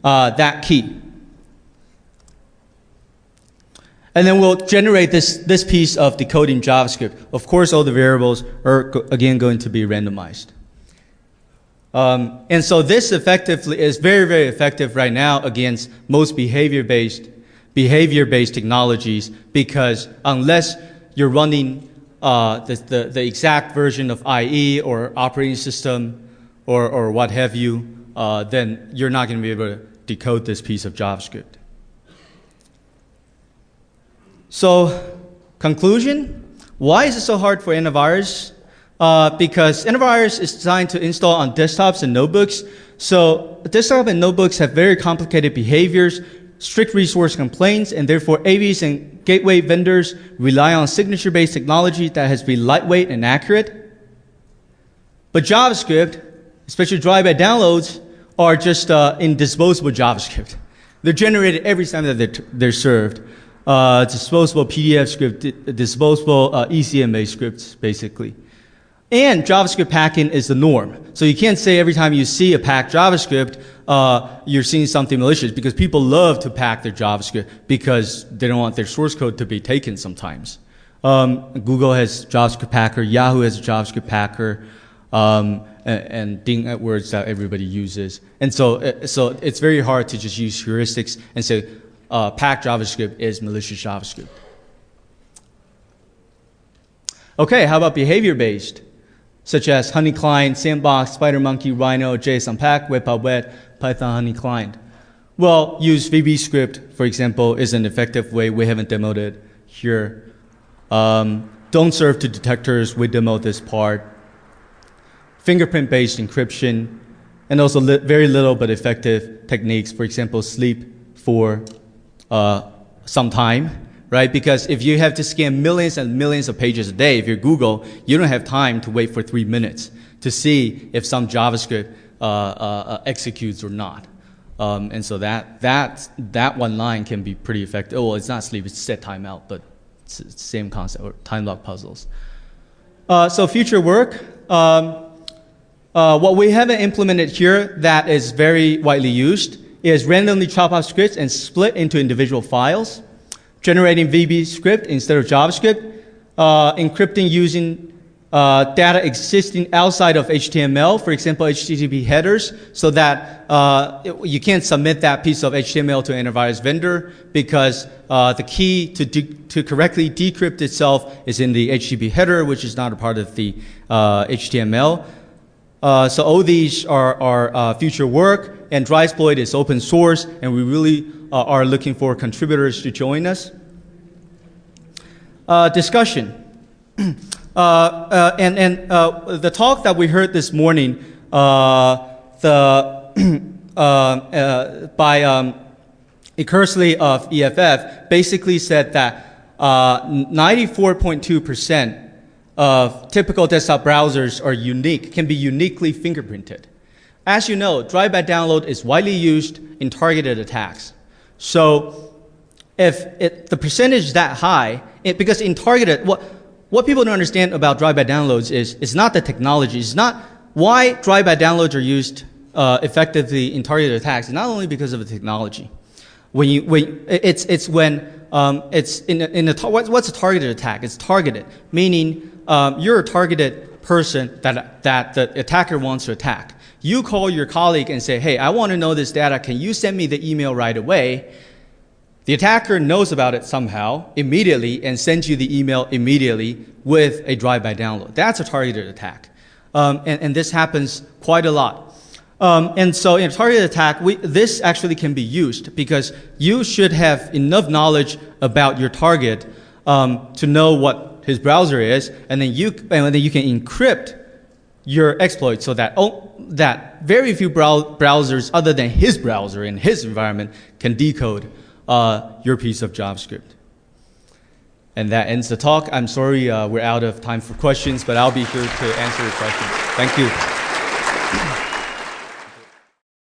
that key. And then we'll generate this piece of decoding JavaScript. Of course, all the variables are, again, going to be randomized. And so this effectively is very, very effective right now against most behavior-based technologies, because unless you're running the exact version of IE or operating system or what have you, then you're not going to be able to decode this piece of JavaScript. So, conclusion, why is it so hard for antivirus? Because antivirus is designed to install on desktops and notebooks. So desktop and notebooks have very complicated behaviors, strict resource complaints, and therefore AVs and gateway vendors rely on signature-based technology that has to be lightweight and accurate. But JavaScript, especially drive-by downloads, are just indisposable JavaScript. They're generated every time that they're served. Disposable PDF script, disposable ECMA scripts, basically. And JavaScript packing is the norm. So you can't say every time you see a packed JavaScript, you're seeing something malicious, because people love to pack their JavaScript because they don't want their source code to be taken sometimes. Google has JavaScript packer, Yahoo has a JavaScript packer, and Bing AdWords that everybody uses. And so it's very hard to just use heuristics and say, packed JavaScript is malicious JavaScript. Okay, how about behavior-based? Such as Honey Client, Sandbox, spikermonkey, Rhino, JSONPack, wepawet, Python Honey Client. Well, use VBScript, for example, is an effective way. We haven't demoed it here. Don't serve to detectors. We demoed this part. Fingerprint-based encryption, and also very little but effective techniques. For example, sleep for some time. Right? Because if you have to scan millions and millions of pages a day, if you're Google, you don't have time to wait for 3 minutes to see if some JavaScript executes or not. And so that one line can be pretty effective. Oh, well, it's not sleep, it's set timeout, but it's the same concept, or timelock puzzles. So future work, what we haven't implemented here that is very widely used is randomly chop up scripts and split into individual files. Generating VBScript instead of JavaScript, encrypting using data existing outside of HTML, for example, HTTP headers, so that you can't submit that piece of HTML to an antivirus vendor, because the key to correctly decrypt itself is in the HTTP header, which is not a part of the HTML. So all these are future work, and Drivesploit is open source, and we really are looking for contributors to join us. Discussion. The talk that we heard this morning by Eckersley of EFF basically said that 94.2% of typical desktop browsers are unique, can be uniquely fingerprinted. As you know, drive-by download is widely used in targeted attacks. So if the percentage is that high, because in targeted, what people don't understand about drive-by downloads is it's not the technology. It's not why drive-by downloads are used effectively in targeted attacks. It's not only because of the technology. What's a targeted attack? It's targeted, meaning you're a targeted person that the attacker wants to attack. You call your colleague and say, hey, I want to know this data. Can you send me the email right away? The attacker knows about it somehow immediately and sends you the email immediately with a drive-by download. That's a targeted attack. And this happens quite a lot. And so in a targeted attack, this actually can be used because you should have enough knowledge about your target to know what his browser is, and then you can encrypt your exploit so that that very few browsers other than his browser in his environment can decode your piece of JavaScript. And that ends the talk. I'm sorry we're out of time for questions, but I'll be here to answer your questions. Thank you.